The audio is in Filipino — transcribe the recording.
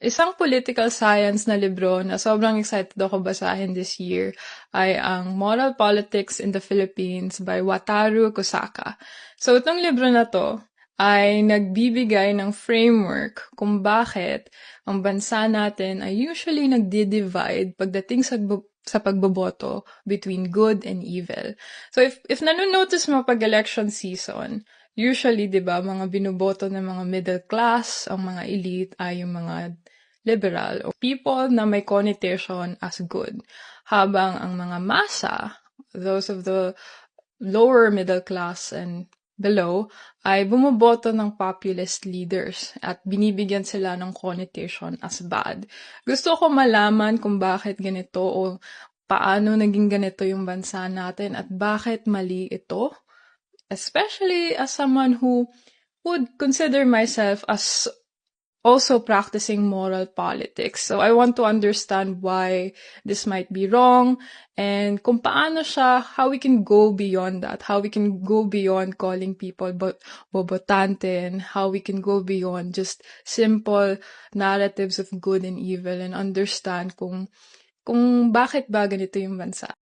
Isang political science na libro na sobrang excited ako basahin this year ay ang Moral Politics in the Philippines by Wataru Kosaka. So itong libro na 'to ay nagbibigay ng framework kung bakit ang bansa natin ay usually nagdi-divide pagdating sa pagboboto between good and evil. So if nano-notice mo pag election season, usually 'di ba mga binoboto ng mga middle class, ang mga elite ay yung mga liberal o people na may connotation as good. Habang ang mga masa, those of the lower middle class and below, ay bumoboto ng populist leaders at binibigyan sila ng connotation as bad. Gusto ko malaman kung bakit ganito o paano naging ganito yung bansa natin at bakit mali ito. Especially as someone who would consider myself as also practicing moral politics. So I want to understand why this might be wrong and kung paano siya, how we can go beyond that, how we can go beyond calling people bobotante and how we can go beyond just simple narratives of good and evil and understand kung bakit ba ganito yung bansa.